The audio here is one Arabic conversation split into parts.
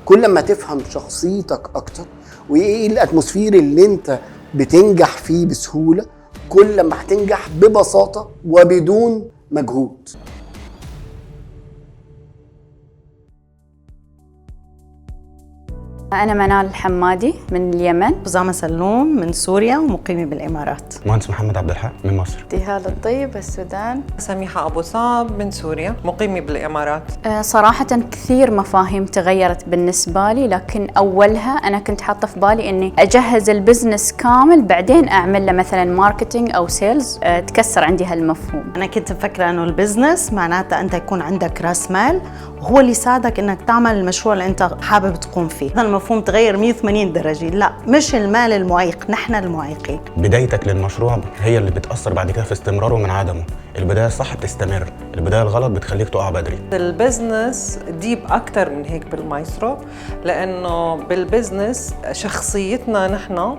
كل ما تفهم شخصيتك اكتر وايه الاتموسفير اللي انت بتنجح فيه بسهولة، كل ما هتنجح ببساطة وبدون مجهود. أنا منال الحمادي من اليمن. أسامة سلوم من سوريا ومقيمة بالإمارات. مهندس محمد عبد الحق من مصر. ابتهال الطيب السودان. سميحة أبو صعب من سوريا مقيمة بالإمارات. صراحة كثير مفاهيم تغيرت بالنسبة لي، لكن أولها أنا كنت حاطة في بالي إني أجهز البزنس كامل بعدين أعمل له مثلا ماركتينج أو سيلز. تكسر عندي هالمفهوم. أنا كنت مفكرة إنه البزنس معناته أنت يكون عندك رأس مال وهو اللي يساعدك إنك تعمل المشروع اللي أنت حابب تقوم فيه. هذا المفهوم تغير 180 درجة. لا، مش المال المعيق، نحن المعيقين. بدايتك للمشروع هي اللي بتأثر بعد كده في استمراره من عدمه. البداية الصح بتستمر، البداية الغلط بتخليك تقع بدري. البزنس ديب أكتر من هيك بالمايسترو، لأنه بالبزنس شخصيتنا نحن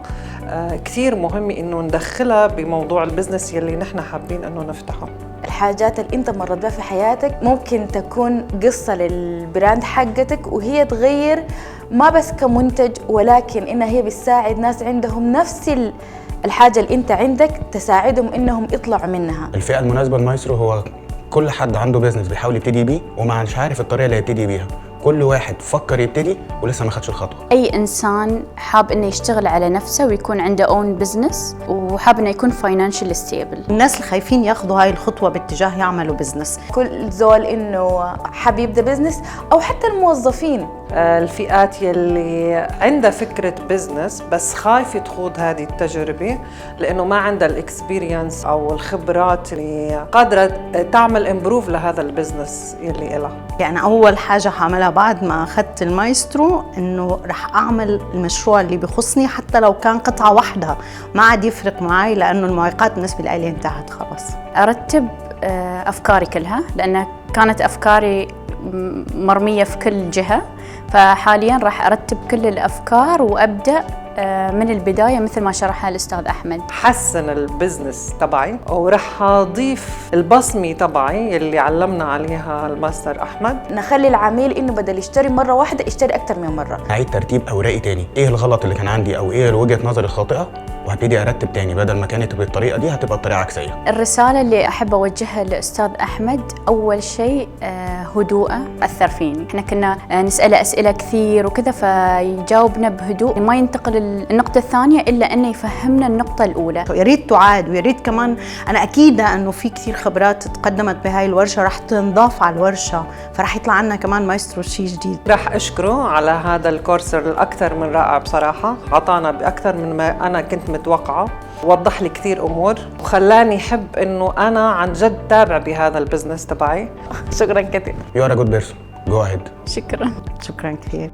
كثير مهم إنه ندخلها بموضوع البزنس يلي نحن حابين إنه نفتحه. الحاجات اللي انت مرت بها في حياتك ممكن تكون قصة للبراند حقتك، وهي تغير ما بس كمنتج، ولكن انها هي بتساعد ناس عندهم نفس الحاجة اللي انت عندك، تساعدهم انهم يطلعوا منها. الفئة المناسبة للمايسترو هو كل حد عنده بيزنس بيحاول يبتدي بيه وما مش عارف الطريقة اللي يبتدي بيها. كل واحد فكر يبتدي ولسه ما خدش الخطوة. أي إنسان حاب إنه يشتغل على نفسه ويكون عنده own business وحاب إنه يكون financially stable. الناس اللي خايفين ياخذوا هاي الخطوة باتجاه يعملوا بزنس. كل زول انه حاب يبدا بزنس، او حتى الموظفين. الفئات يلي عندها فكرة بزنس بس خايفة تخوض هذه التجربة لأنه ما عندها الإكسبيرينس أو الخبرات اللي قادرة تعمل إمبروف لهذا البزنس يلي إلها. يعني أول حاجة حعملها بعد ما أخذت المايسترو إنه رح أعمل المشروع اللي بخصني، حتى لو كان قطعة واحدة ما عاد يفرق معي، لأنه المعيقات بالنسبة لي انتهت خلاص. أرتب أفكاري كلها، لأن كانت أفكاري مرمية في كل جهة، فحالياً راح أرتب كل الأفكار وأبدأ من البداية مثل ما شرحها الأستاذ أحمد. حسن البزنس تبعي ورح أضيف البصمة تبعي اللي علمنا عليها الماستر أحمد. نخلي العميل إنه بدل يشتري مرة واحدة يشتري أكتر من مرة. أعيد ترتيب أوراقي تاني، إيه الغلط اللي كان عندي أو إيه وجهة نظري الخاطئة، وهبتدي أرتب تاني. بدل ما كانت بالطريقة دي هتبقى الطريقة عكسية. الرسالة اللي أحب أوجهها للأستاذ أحمد، أول شيء هدوءه أثر فيني. إحنا كنا نسأله أسئلة كثير وكذا فيجاوبنا بهدوء، ما ينتقل النقطة الثانية إلا أنه يفهمنا النقطة الأولى. يريد تعاد ويريد كمان، أنا أكيدة أنه في كثير خبرات تقدمت بهاي الورشة رح تنضاف على الورشة، فرح يطلع عنا كمان مايسترو شيء جديد. رح أشكره على هذا الكورس الأكثر من رائع بصراحة، عطانا بأكثر من ما أنا كنت متوقعة، وضح لي كثير أمور وخلاني أحب إنه أنا عن جد تابع بهذا البزنس تبعي. شكرا كثير. You are a good person. Go ahead. شكرا. شكرا كثير.